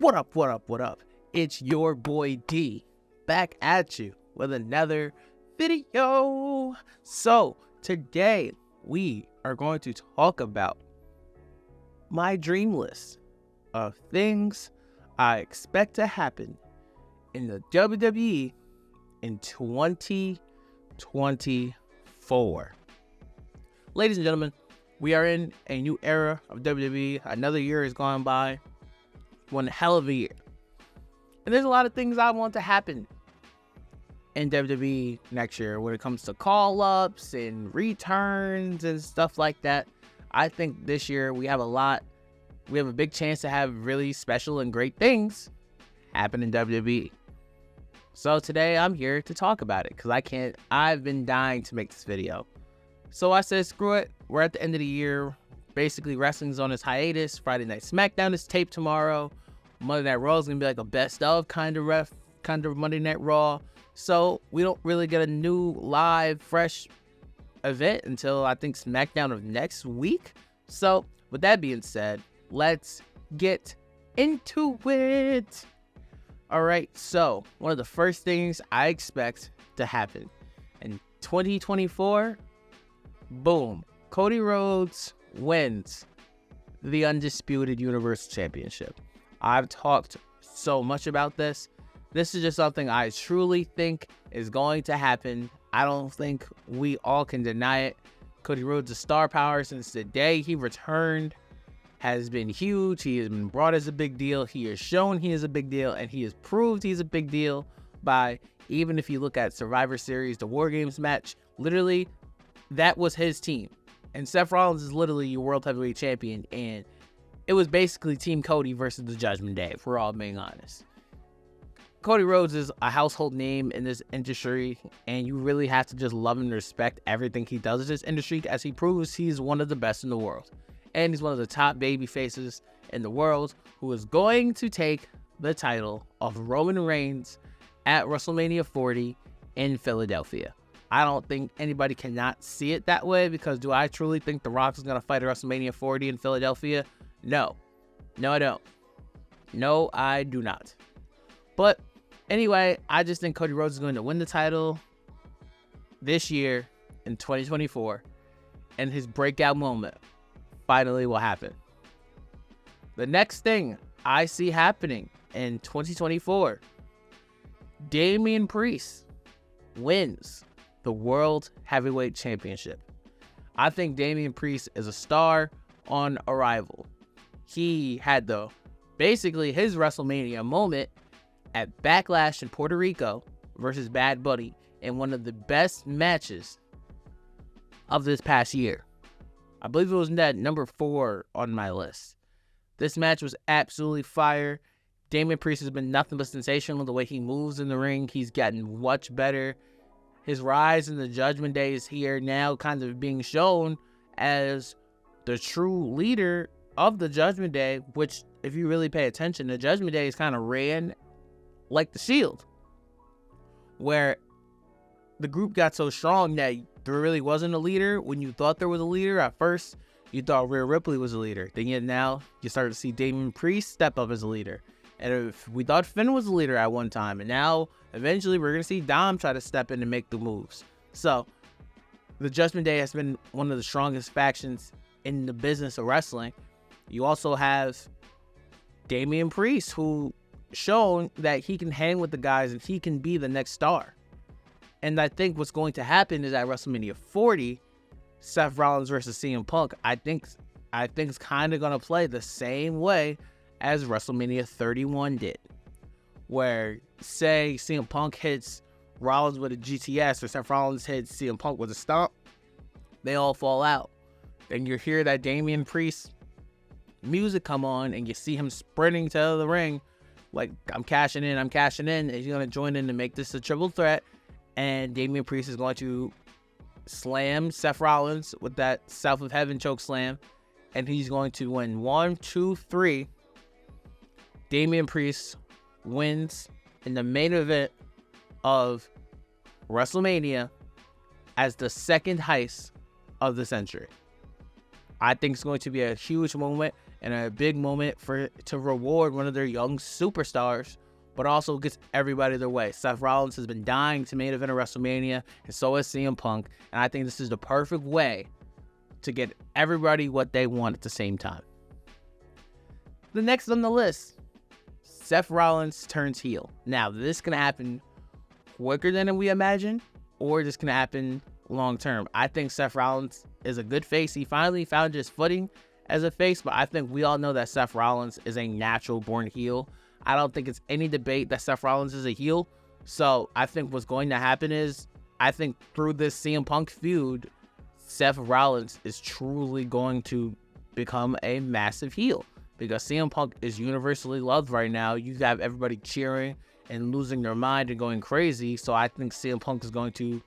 What up, what up, what up? It's your boy D, back at you with another video. So, today we are going to talk about my dream list of things I expect to happen in the WWE in 2024. Ladies and gentlemen, we are in a new era of WWE. Another year has gone by. One hell of a year. And there's a lot of things I want to happen in WWE next year when it comes to call-ups and returns and stuff like that. I think this year we have a big chance to have really special and great things happen in WWE. So today I'm here to talk about it because I've been dying to make this video. So I said, screw it. We're at the end of the year. Basically, wrestling's on its hiatus. Friday Night SmackDown is taped tomorrow. Monday Night Raw is going to be like a best of kind of Monday Night Raw. So we don't really get a new live, fresh event until I think SmackDown of next week. So with that being said, let's get into it. All right, so one of the first things I expect to happen in 2024, boom, Cody Rhodes wins the Undisputed Universal Championship. I've talked so much about this. This is just something I truly think is going to happen. I don't think we all can deny it. Cody Rhodes' star power since the day he returned has been huge. He has been brought as a big deal. He has shown he is a big deal, and he has proved he's a big deal by, even if you look at Survivor Series, the War Games match, literally, that was his team. And Seth Rollins is literally your World Heavyweight Champion, and it was basically Team Cody versus the Judgment Day, if we're all being honest. Cody Rhodes is a household name in this industry, and you really have to just love and respect everything he does in this industry, as he proves he's one of the best in the world. And he's one of the top baby faces in the world, who is going to take the title of Roman Reigns at WrestleMania 40 in Philadelphia. I don't think anybody cannot see it that way, because do I truly think The Rock is going to fight at WrestleMania 40 in Philadelphia? No. No, I don't. No, I do not. But anyway, I just think Cody Rhodes is going to win the title this year in 2024, and his breakout moment finally will happen. The next thing I see happening in 2024, Damian Priest wins the World Heavyweight Championship. I think Damian Priest is a star on arrival. He had basically his WrestleMania moment at Backlash in Puerto Rico versus Bad Bunny in one of the best matches of this past year. I believe it was number 4 on my list. This match was absolutely fire. Damian Priest has been nothing but sensational. The way he moves in the ring, he's gotten much better. His rise in the Judgment Day is here now, kind of being shown as the true leader of the Judgment Day, which, if you really pay attention, the Judgment Day is kind of ran like the Shield, where the group got so strong that there really wasn't a leader. When you thought there was a leader, at first you thought Rhea Ripley was a leader. Then now you start to see Damian Priest step up as a leader. And if we thought Finn was a leader at one time, and now eventually we're going to see Dom try to step in and make the moves. So the Judgment Day has been one of the strongest factions in the business of wrestling. You also have Damian Priest, who shown that he can hang with the guys and he can be the next star. And I think what's going to happen is at WrestleMania 40, Seth Rollins versus CM Punk, I think it's kind of going to play the same way as WrestleMania 31 did, where, say, CM Punk hits Rollins with a GTS, or Seth Rollins hits CM Punk with a stomp, they all fall out. Then you hear that Damian Priest music come on, and you see him sprinting to the ring like, I'm cashing in, and he's going to join in to make this a triple threat, and Damian Priest is going to slam Seth Rollins with that South of Heaven choke slam, and he's going to win 1, 2, 3. Damian Priest wins in the main event of WrestleMania as the second heist of the century. I think it's going to be a huge moment, and a big moment to reward one of their young superstars, but also gets everybody their way. Seth Rollins has been dying to main event at WrestleMania, and so has CM Punk, and I think this is the perfect way to get everybody what they want at the same time. The next on the list, Seth Rollins turns heel. Now, this can happen quicker than we imagine, or this can happen long term. I think Seth Rollins is a good face. He finally found his footing as a face, but I think we all know that Seth Rollins is a natural born heel. I don't think it's any debate that Seth Rollins is a heel. So I think what's going to happen is, I think through this CM Punk feud, Seth Rollins is truly going to become a massive heel, because CM Punk is universally loved right now. You have everybody cheering and losing their mind and going crazy. So I think CM Punk is going to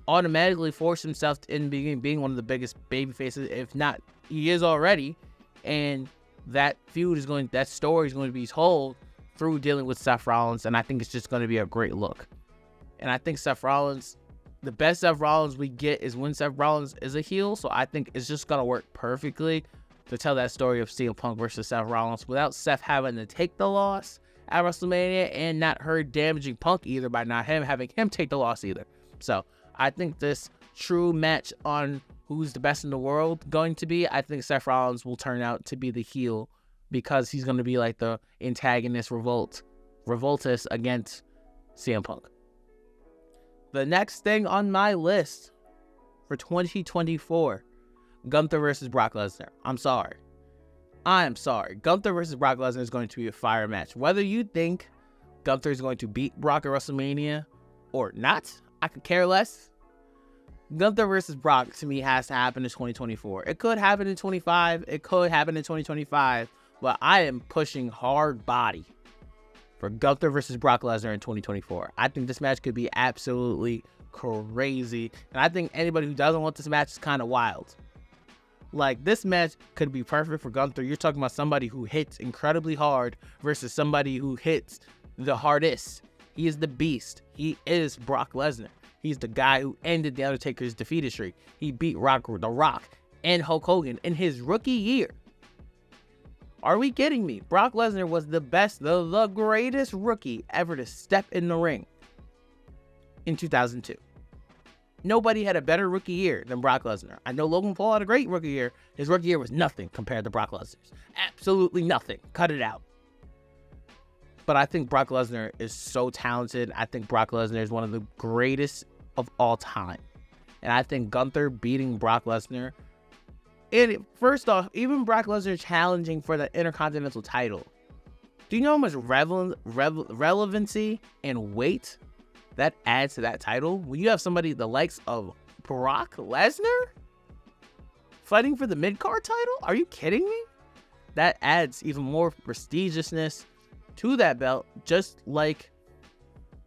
automatically force himself in being one of the biggest baby faces, if not he is already. And that story is going to be told through dealing with Seth Rollins, and I think it's just going to be a great look. And I think Seth Rollins, the best Seth Rollins we get is when Seth Rollins is a heel, so I think it's just going to work perfectly to tell that story of CM Punk versus Seth Rollins without Seth having to take the loss at WrestleMania, and not her damaging Punk either by not having him take the loss either. So I think this true match on who's the best in the world going to be, I think Seth Rollins will turn out to be the heel, because he's going to be like the antagonist revoltist against CM Punk. The next thing on my list for 2024, Gunther versus Brock Lesnar. I'm sorry. Gunther versus Brock Lesnar is going to be a fire match. Whether you think Gunther is going to beat Brock at WrestleMania or not, I could care less. Gunther versus Brock, to me, has to happen in 2024. It could happen in 25. It could happen in 2025. But I am pushing hard body for Gunther versus Brock Lesnar in 2024. I think this match could be absolutely crazy. And I think anybody who doesn't want this match is kind of wild. Like, this match could be perfect for Gunther. You're talking about somebody who hits incredibly hard versus somebody who hits the hardest. He is the beast. He is Brock Lesnar. He's the guy who ended The Undertaker's defeated streak. He beat The Rock and Hulk Hogan in his rookie year. Are we kidding me? Brock Lesnar was the best, the greatest rookie ever to step in the ring in 2002. Nobody had a better rookie year than Brock Lesnar. I know Logan Paul had a great rookie year. His rookie year was nothing compared to Brock Lesnar's. Absolutely nothing. Cut it out. But I think Brock Lesnar is so talented. I think Brock Lesnar is one of the greatest of all time. And I think Gunther beating Brock Lesnar, and first off, even Brock Lesnar challenging for the Intercontinental title. Do you know how much relevancy and weight that adds to that title? When you have somebody the likes of Brock Lesnar fighting for the mid-card title? Are you kidding me? That adds even more prestigiousness to that belt, just like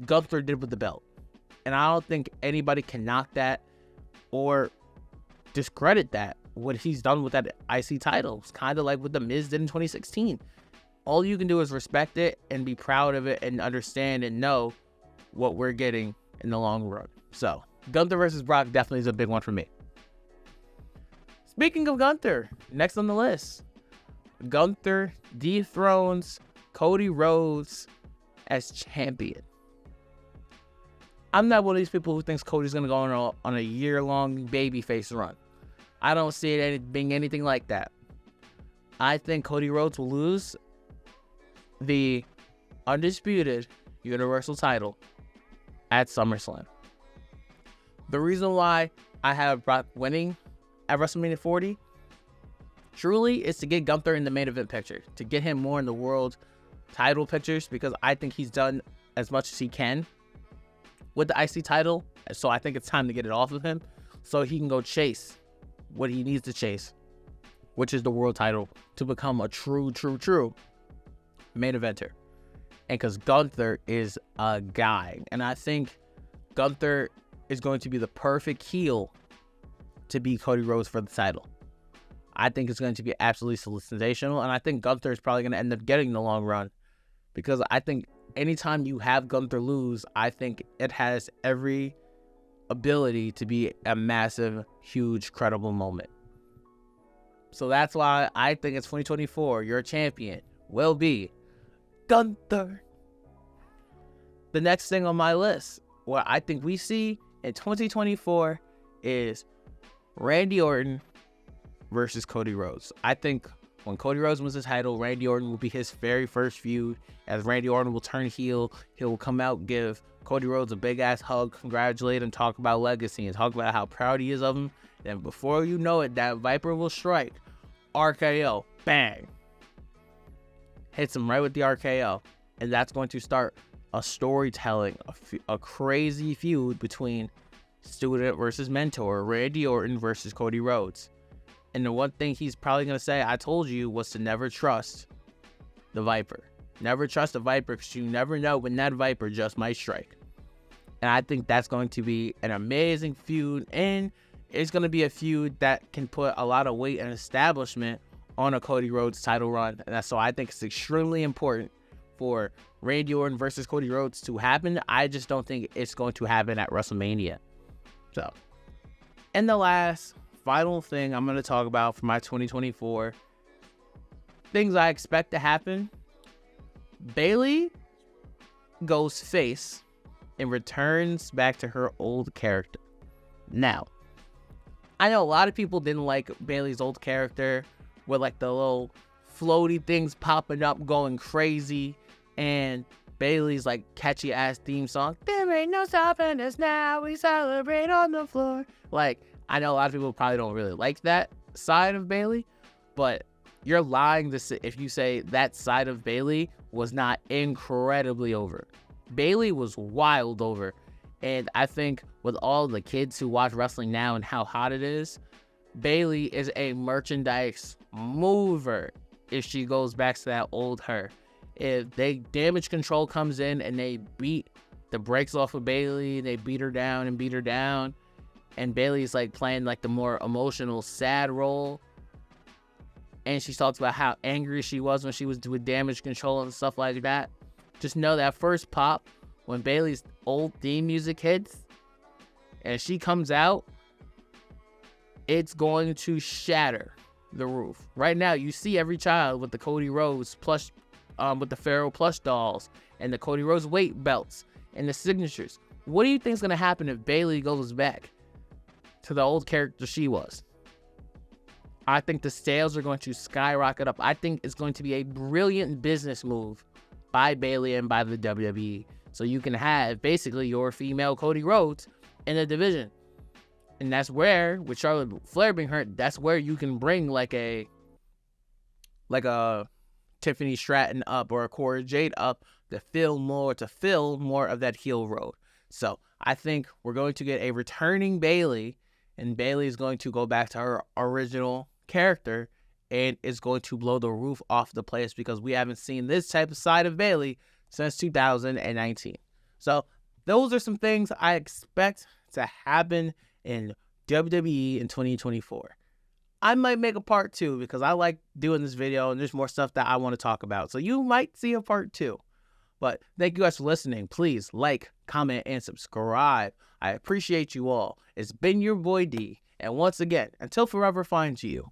Gunther did with the belt. And I don't think anybody can knock that or discredit that, what he's done with that IC title. It's kind of like what The Miz did in 2016. All you can do is respect it and be proud of it and understand and know what we're getting in the long run. So, Gunther versus Brock definitely is a big one for me. Speaking of Gunther, next on the list, Gunther dethrones Cody Rhodes as champion. I'm not one of these people who thinks Cody's going to go on a year-long babyface run. I don't see it being anything like that. I think Cody Rhodes will lose the undisputed Universal title at SummerSlam. The reason why I have Brock winning at WrestleMania 40 truly is to get Gunther in the main event picture, to get him more in the world title pictures, because I think he's done as much as he can with the IC title. So I think it's time to get it off of him so he can go chase what he needs to chase, which is the world title, to become a true main eventer. And because Gunther is a guy, and I think Gunther is going to be the perfect heel to beat Cody Rhodes for the title. I think it's going to be absolutely sensational, and I think Gunther is probably going to end up getting the long run, because I think anytime you have Gunther lose, I think it has every ability to be a massive, huge, credible moment. So that's why I think it's 2024. Your champion will be Gunther. The next thing on my list, what I think we see in 2024 is Randy Orton versus Cody Rhodes. I think when Cody Rhodes wins his title, Randy Orton will be his very first feud, as Randy Orton will turn heel. He'll come out, give Cody Rhodes a big ass hug, congratulate him, talk about legacy, and talk about how proud he is of him. And before you know it, that Viper will strike. RKO, bang. Hits him right with the RKO. And that's going to start a storytelling, a crazy feud between student versus mentor, Randy Orton versus Cody Rhodes. And the one thing he's probably going to say, I told you, was to never trust the Viper. Never trust the Viper, because you never know when that Viper just might strike. And I think that's going to be an amazing feud. And it's going to be a feud that can put a lot of weight and establishment on a Cody Rhodes title run. And so I think it's extremely important for Randy Orton versus Cody Rhodes to happen. I just don't think it's going to happen at WrestleMania. So, and the last final thing I'm going to talk about for my 2024 things I expect to happen. Bayley goes face and returns back to her old character. Now, I know a lot of people didn't like Bayley's old character with like the little floaty things popping up going crazy, and Bayley's like catchy ass theme song, there ain't no stopping us now, we celebrate on the floor. Like, I know a lot of people probably don't really like that side of Bayley, but you're lying if you say that side of Bayley was not incredibly over. Bayley was wild over. And I think with all the kids who watch wrestling now and how hot it is, Bayley is a merchandise mover if she goes back to that old her. If Damage Control comes in and they beat the brakes off of Bayley, they beat her down, and Bayley's like playing like the more emotional, sad role, and she talks about how angry she was when she was with Damage Control and stuff like that, just know that first pop, when Bayley's old theme music hits and she comes out, it's going to shatter the roof. Right now, you see every child with the Cody Rhodes plush, with the Pharaoh plush dolls and the Cody Rhodes weight belts and the signatures. What do you think is going to happen if Bayley goes back to the old character she was? I think the sales are going to skyrocket up. I think it's going to be a brilliant business move by Bayley and by the WWE. So you can have basically your female Cody Rhodes in a division. And that's where, with Charlotte Flair being hurt, that's where you can bring like a Tiffany Stratton up or a Cora Jade up to fill more of that heel road. So I think we're going to get a returning Bayley, and Bayley is going to go back to her original character, and it's going to blow the roof off the place, because we haven't seen this type of side of Bayley since 2019. So those are some things I expect to happen in WWE in 2024. I might make a part 2 because I like doing this video and there's more stuff that I want to talk about. So you might see a part 2. But thank you guys for listening. Please like, comment, and subscribe. I appreciate you all. It's been your boy D. And once again, until forever finds you,